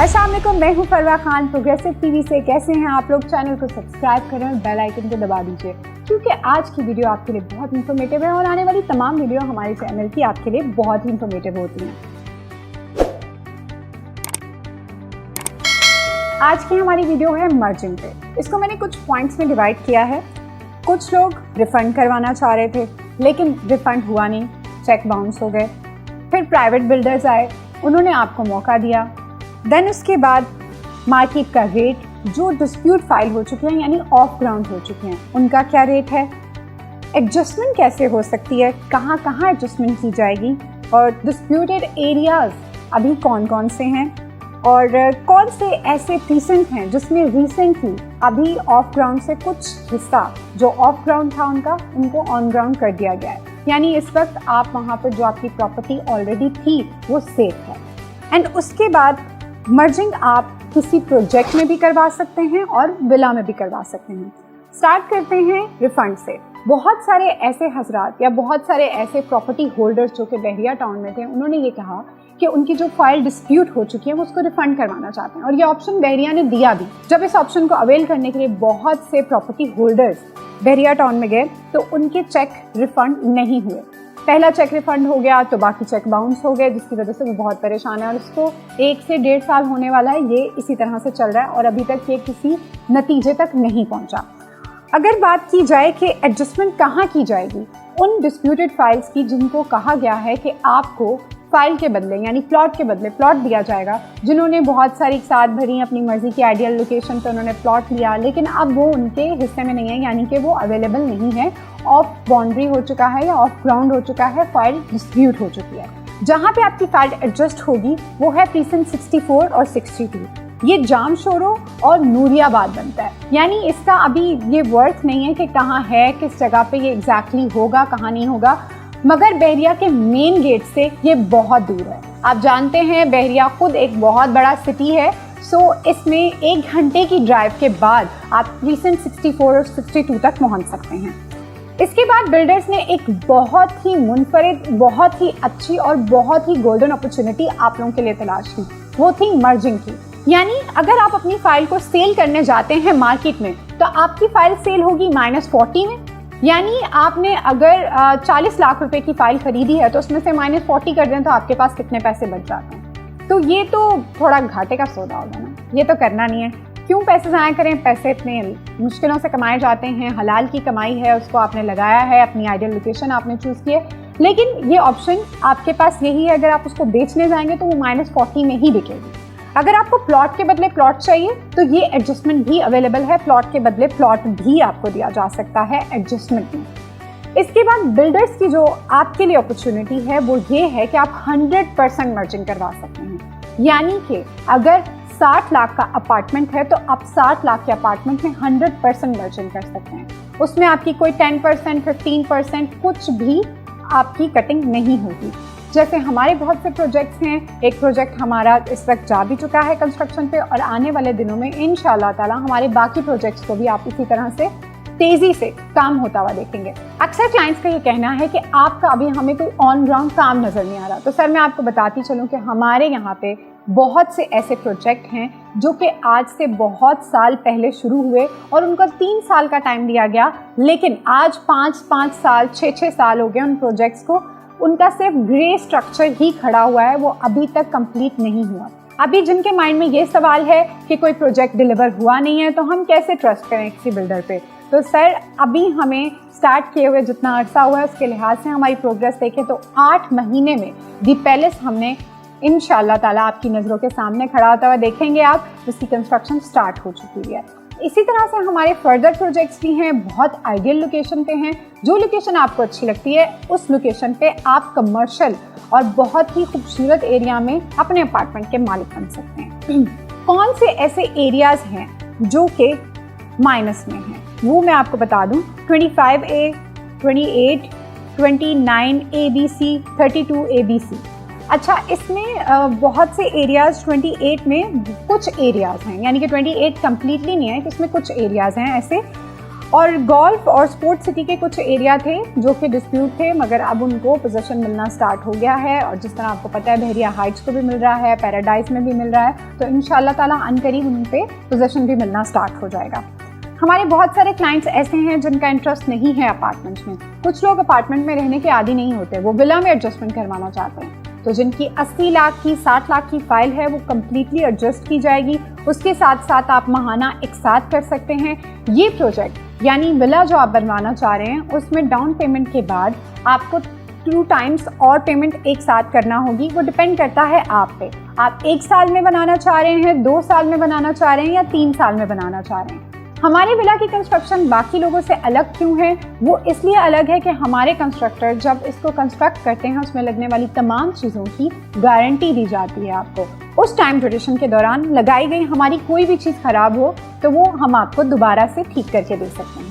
अस्सलाम वालेकुम, मैं हूं फरवा खान प्रोग्रेसिव टीवी से। कैसे हैं आप लोग? चैनल को सब्सक्राइब करें और बेल आइकन को दबा दीजिए क्योंकि आज की वीडियो आपके लिए बहुत इंफॉर्मेटिव है और आने वाली तमाम वीडियो हमारे चैनल की आपके लिए बहुत ही इंफॉर्मेटिव होती हैं। आज की हमारी वीडियो है मर्जिंग पे। इसको मैंने कुछ पॉइंट्स में डिवाइड किया है। कुछ लोग रिफंड करवाना चाह रहे थे लेकिन रिफंड हुआ नहीं, चेक बाउंस हो गए। फिर प्राइवेट बिल्डर्स आए, उन्होंने आपको मौका दिया। देन उसके बाद मार्केट का रेट, जो डिस्प्यूट फाइल हो चुके हैं यानी ऑफ ग्राउंड हो चुके हैं, उनका क्या रेट है, एडजस्टमेंट कैसे हो सकती है, कहाँ कहाँ एडजस्टमेंट की जाएगी, और डिस्प्यूटेड एरियाज अभी कौन कौन से हैं और कौन से ऐसे प्रीसेंट हैं जिसमें रिसेंटली अभी ऑफ ग्राउंड से कुछ हिस्सा जो ऑफ ग्राउंड था उनको ऑन ग्राउंड कर दिया गया है, यानी इस वक्त आप वहाँ पर जो आपकी प्रॉपर्टी ऑलरेडी थी वो सेफ है। एंड उसके बाद मर्जिंग आप किसी प्रोजेक्ट में भी करवा सकते हैं और विला में भी करवा सकते हैं। स्टार्ट करते हैं रिफंड से। बहुत सारे ऐसे हजरात या बहुत सारे ऐसे प्रॉपर्टी होल्डर्स जो कि बहरिया टाउन में थे, उन्होंने ये कहा कि उनकी जो फाइल डिस्प्यूट हो चुकी है वो उसको रिफंड करवाना चाहते हैं और ये ऑप्शन बहरिया ने दिया भी। जब इस ऑप्शन को अवेल करने के लिए बहुत से प्रॉपर्टी होल्डर्स बहरिया टाउन में गए तो उनके चेक रिफंड नहीं हुए। पहला चेक रिफंड हो गया तो बाकी चेक बाउंस हो गए, जिसकी वजह से वो बहुत परेशान है और उसको 1 से 1.5 साल होने वाला है, ये इसी तरह से चल रहा है और अभी तक ये किसी नतीजे तक नहीं पहुंचा। अगर बात की जाए कि एडजस्टमेंट कहाँ की जाएगी, उन डिस्प्यूटेड फाइल्स की जिनको कहा गया है कि आपको फाइल के बदले यानी प्लॉट के बदले प्लॉट दिया जाएगा, जिन्होंने बहुत सारी साथ भरी अपनी मर्जी की आइडियल लोकेशन पे उन्होंने प्लॉट लिया लेकिन अब वो उनके हिस्से में नहीं है, यानी कि वो अवेलेबल नहीं है, ऑफ बाउंड्री हो चुका है या ऑफ ग्राउंड हो चुका है, फाइल डिस्प्यूट हो चुकी है। जहाँ पे आपकी फाइल एडजस्ट होगी वो है प्रीसेंट 64 और 62। ये जाम शोरो और नूरियाबाद बनता है, यानी इसका अभी ये वर्थ नहीं है कि कहाँ है, किस जगह पे ये एग्जैक्टली होगा, कहाँ नहीं होगा, मगर बहरिया के मेन गेट से ये बहुत दूर है। आप जानते हैं बहरिया खुद एक बहुत बड़ा सिटी है, सो इसमें 1 घंटे की ड्राइव के बाद आप प्रीसेंट 64 और 62 तक पहुंच सकते हैं। इसके बाद बिल्डर्स ने एक बहुत ही मुनफरिद, बहुत ही अच्छी और बहुत ही गोल्डन अपॉर्चुनिटी आप लोगों के लिए तलाश की, वो थी मर्जिंग की। यानी अगर आप अपनी फाइल को सेल करने जाते हैं मार्केट में तो आपकी फाइल सेल होगी -40 में, यानी आपने अगर 40 लाख रुपए की फाइल खरीदी है तो उसमें से -40 कर दें तो आपके पास कितने पैसे बच जाते हैं। तो ये तो थोड़ा घाटे का सौदा होगा ना, ये तो करना नहीं है। क्यों पैसे ज़ाया करें? पैसे इतने मुश्किलों से कमाए जाते हैं, हलाल की कमाई है, उसको आपने लगाया है, अपनी आइडियल लोकेशन आपने चूज़ की है, लेकिन ये ऑप्शन आपके पास यही है। अगर आप उसको बेचने जाएंगे तो वो -40 में ही बिकेगी। अगर आपको प्लॉट के बदले प्लॉट चाहिए तो ये एडजस्टमेंट भी अवेलेबल है, प्लॉट के बदले प्लॉट भी आपको दिया जा सकता है एडजस्टमेंट में। इसके बाद बिल्डर्स की जो आपके लिए अपॉर्चुनिटी है वो ये है कि आप 100% मर्जिंग करवा सकते हैं, यानी कि अगर 60 लाख का अपार्टमेंट है तो आप 60 लाख के अपार्टमेंट में 100% मर्जिंग कर सकते हैं। उसमें आपकी कोई 10%, 15% कुछ भी आपकी कटिंग नहीं होगी। जैसे हमारे बहुत से प्रोजेक्ट्स हैं, एक प्रोजेक्ट हमारा इस वक्त जा भी चुका है कंस्ट्रक्शन पे और आने वाले दिनों में इंशाल्लाह ताला हमारे बाकी प्रोजेक्ट्स को भी आप इसी तरह से तेज़ी से काम होता हुआ देखेंगे। अक्सर क्लाइंट्स का ये कहना है कि आपका अभी हमें कोई ऑन ग्राउंड काम नज़र नहीं आ रहा, तो सर मैं आपको बताती चलूँ कि हमारे यहाँ पे बहुत से ऐसे प्रोजेक्ट हैं जो कि आज से बहुत साल पहले शुरू हुए और उनका 3 साल का टाइम दिया गया, लेकिन आज 5-5 साल 6-6 साल हो गए उन प्रोजेक्ट्स को। उनका सिर्फ ग्रे स्ट्रक्चर ही खड़ा हुआ है, वो अभी तक कंप्लीट नहीं हुआ। अभी जिनके माइंड में ये सवाल है कि कोई प्रोजेक्ट डिलीवर हुआ नहीं है तो हम कैसे ट्रस्ट करें किसी बिल्डर पे, तो सर अभी हमें स्टार्ट किए हुए जितना अरसा हुआ है उसके लिहाज से हमारी प्रोग्रेस देखें तो 8 महीने में दी पैलेस हमने इंशाल्लाह ताला आपकी नज़रों के सामने खड़ा होता हुआ देखेंगे आप, जिसकी कंस्ट्रक्शन स्टार्ट हो चुकी है। इसी तरह से हमारे फर्दर प्रोजेक्ट्स भी हैं, बहुत आइडियल लोकेशन पे हैं। जो लोकेशन आपको अच्छी लगती है उस लोकेशन पे आप कमर्शियल और बहुत ही खूबसूरत एरिया में अपने अपार्टमेंट के मालिक बन सकते हैं। कौन से ऐसे एरियाज हैं जो कि माइनस में हैं वो मैं आपको बता दूं। 25A, 28, 29 ABC, 32 ABC। अच्छा, इसमें बहुत से एरियाज़ 28 में कुछ एरियाज़ हैं, यानी कि 28 कम्प्लीटली नहीं है, इसमें कुछ एरियाज़ हैं ऐसे और गोल्फ और स्पोर्ट्स सिटी के कुछ एरिया थे जो कि डिस्प्यूट थे, मगर अब उनको पोजीशन मिलना स्टार्ट हो गया है। और जिस तरह आपको पता है बहरिया हाइट्स को भी मिल रहा है, पैराडाइज में भी मिल रहा है, तो इंशाल्लाह ताला अनकरीब उन पे पोजीशन भी मिलना स्टार्ट हो जाएगा। हमारे बहुत सारे क्लाइंट्स ऐसे हैं जिनका इंटरेस्ट नहीं है अपार्टमेंट्स में। कुछ लोग अपार्टमेंट में रहने के आदी नहीं होते, वो विला में एडजस्टमेंट करवाना चाहते हैं। तो जिनकी 80 लाख की 60 लाख की फाइल है वो कम्प्लीटली एडजस्ट की जाएगी। उसके साथ साथ आप महाना एक साथ कर सकते हैं। ये प्रोजेक्ट यानी विला जो आप बनवाना चाह रहे हैं उसमें डाउन पेमेंट के बाद आपको 2 टाइम्स और पेमेंट एक साथ करना होगी। वो डिपेंड करता है आप पे, आप 1 साल में बनाना चाह रहे हैं, 2 साल में बनाना चाह रहे हैं या 3 साल में बनाना चाह रहे हैं। हमारे विला की कंस्ट्रक्शन बाकी लोगों से अलग क्यों है? वो इसलिए अलग है कि हमारे कंस्ट्रक्टर जब इसको कंस्ट्रक्ट करते हैं उसमें लगने वाली तमाम चीज़ों की गारंटी दी जाती है आपको। उस टाइम ड्यूरेशन के दौरान लगाई गई हमारी कोई भी चीज़ ख़राब हो तो वो हम आपको दोबारा से ठीक करके दे सकते हैं।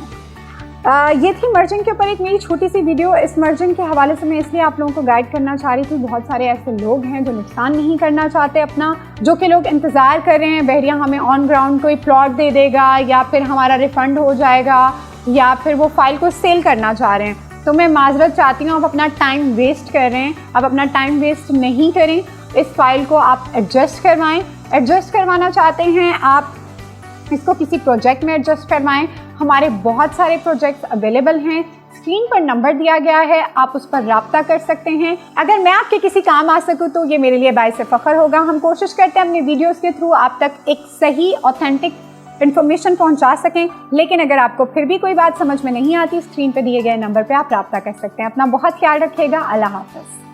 ये थी मर्जिंग के ऊपर एक मेरी छोटी सी वीडियो। इस मर्जिंग के हवाले से मैं इसलिए आप लोगों को गाइड करना चाह रही थी, बहुत सारे ऐसे लोग हैं जो नुकसान नहीं करना चाहते अपना, जो कि लोग इंतज़ार कर रहे हैं बहरिया हमें ऑन ग्राउंड कोई प्लॉट दे देगा या फिर हमारा रिफ़ंड हो जाएगा या फिर वो फाइल को सेल करना चाह रहे हैं। तो मैं माजरत चाहती हूँ, आप अपना टाइम वेस्ट कर रहे हैं, आप अपना टाइम वेस्ट नहीं करें। इस फाइल को आप एडजस्ट करवाएँ। एडजस्ट करवाना चाहते हैं आप इसको किसी प्रोजेक्ट में एडजस्ट करवाएं। हमारे बहुत सारे प्रोजेक्ट्स अवेलेबल हैं, स्क्रीन पर नंबर दिया गया है, आप उस पर राब्ता कर सकते हैं। अगर मैं आपके किसी काम आ सकूं तो ये मेरे लिए बाइस फ़ख्र होगा। हम कोशिश करते हैं अपने वीडियोस के थ्रू आप तक एक सही ऑथेंटिक इन्फॉर्मेशन पहुंचा सकें, लेकिन अगर आपको फिर भी कोई बात समझ में नहीं आती, स्क्रीन पर दिए गए नंबर पर आप राब्ता कर सकते हैं। अपना बहुत ख्याल रखिएगा। अल्लाह हाफ़िज़।